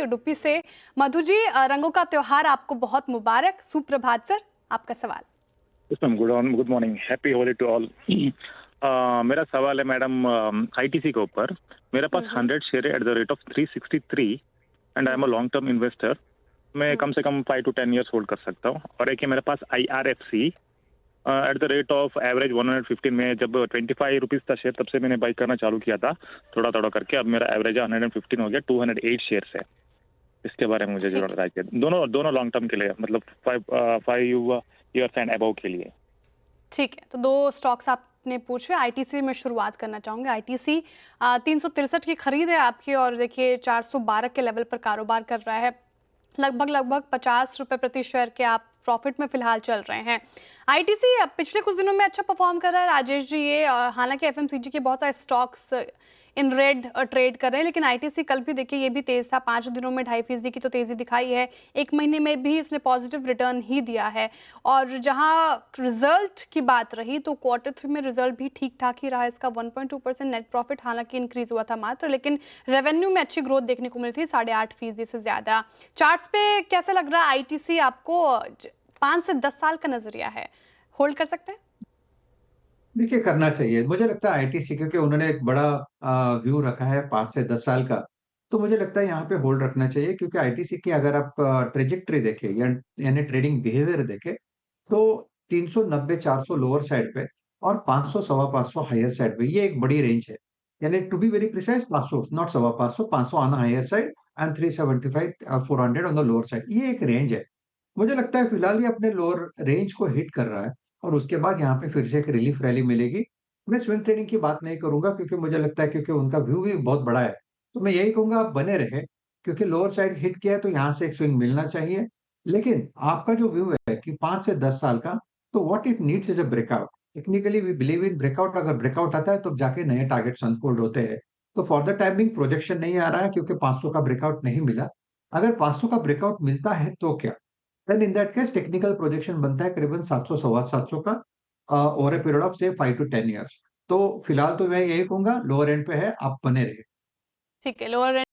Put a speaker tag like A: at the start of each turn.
A: उडुपी से। मधु जी, रंगों का त्योहार आपको बहुत मुबारक। सुप्रभात सर, आपका सवाल।
B: Yes ma'am, good morning, happy Holi to all. मेरा सवाल है मैडम आईटीसी के ऊपर। मेरे पास
A: हम्म
B: 100 शेयर है at the rate of 363 and I am a
A: hmm
B: long term investor. मैं
A: हम्म
B: कम से कम 5 to 10 ईयर्स होल्ड कर सकता हूँ। और एक है मेरे पास IRFC eight the rate of average 115 में, जब 25 रुपीज़ था शेयर तब से मैंने बाई करना चालू किया था थोड़ा थोड़ा करके। अब मेरा एवरेज 115 हो गया, 208 शेयर्स है। इसके बारे में मुझे
A: ठीक
B: जरूर
A: है।
B: राय चाहिए, दोनों दोनों लॉन्ग टर्म के लिए, मतलब 5 ईयर्स एंड अबव के लिए।
A: ठीक है, तो दो स्टॉक्स आपने पूछे। आईटीसी में शुरुआत करना चाहूंगे। आईटीसी 363 की खरीद है आपकी, और देखिए 412 के लेवल पर कारोबार कर रहा है। लगभग 50 रुपए प्रति शेयर के आप प्रॉफिट में फिलहाल चल रहे हैं। आईटीसी पिछले कुछ दिनों में अच्छा परफॉर्म कर रहा है राजेश जी। ये हालांकि एफएमसीजी के बहुत सारे स्टॉक्स इन रेड ट्रेड कर रहे हैं, लेकिन आईटीसी कल भी देखिए ये भी तेज था। 5 दिनों में 2.5% की तो तेजी दिखाई है। एक महीने में भी इसने पॉजिटिव रिटर्न ही दिया है। और जहां रिजल्ट की बात रही तो Q3 में रिजल्ट भी ठीक ठाक ही रहा। इसका 1.2% नेट प्रॉफिट हालांकि इंक्रीज हुआ था मात्र, लेकिन रेवेन्यू में अच्छी ग्रोथ देखने को मिली थी, 8.5% से ज्यादा। चार्ट्स पे कैसा लग रहा है आईटीसी आपको? 5 से 10 साल का नजरिया है, होल्ड कर सकते हैं?
C: देखिए, करना चाहिए। मुझे लगता है आईटीसी, क्योंकि उन्होंने एक बड़ा व्यू रखा है 5 से 10 साल का, तो मुझे लगता है यहाँ पे होल्ड रखना चाहिए। क्योंकि आईटीसी की अगर आप ट्रेजेक्टरी देखें या यानी ट्रेडिंग बिहेवियर देखें, तो 390 400 लोअर साइड पे और 500 सवा 500 हायर साइड पे, ये एक बड़ी रेंज है। यानी to be very precise, 500 not सवा 500, 500 on higher side and 375 400 on the lower side, ये एक रेंज है। मुझे लगता है फिलहाल ये अपने लोअर रेंज को हिट कर रहा है, और उसके बाद यहाँ पे फिर से एक रिलीफ रैली मिलेगी। मैं स्विंग ट्रेडिंग की बात नहीं करूंगा, क्योंकि मुझे लगता है क्योंकि उनका व्यू भी बहुत बड़ा है, तो मैं यही कहूंगा आप बने रहे। क्योंकि लोअर साइड हिट किया है तो यहाँ से एक स्विंग मिलना चाहिए। लेकिन आपका जो व्यू है कि 5 से 10 साल का, तो what it needs is a breakout. Technically we believe in breakout. अगर ब्रेकआउट आता है तो जाके नए टारगेट्स अनफोल्ड होते हैं। तो फॉर द टाइमिंग प्रोजेक्शन नहीं आ रहा है, क्योंकि 500 का ब्रेकआउट नहीं मिला। अगर 500 का ब्रेकआउट मिलता है तो क्या, then in that case technical projection बनता है करीबन 700 सवा 700 का, ओवर ए पीरियड ऑफ से 5 to 10 ईयर्स। तो फिलहाल तो मैं यही कहूंगा लोअर एंड पे है, आप बने रहे।
A: ठीक है, लोअर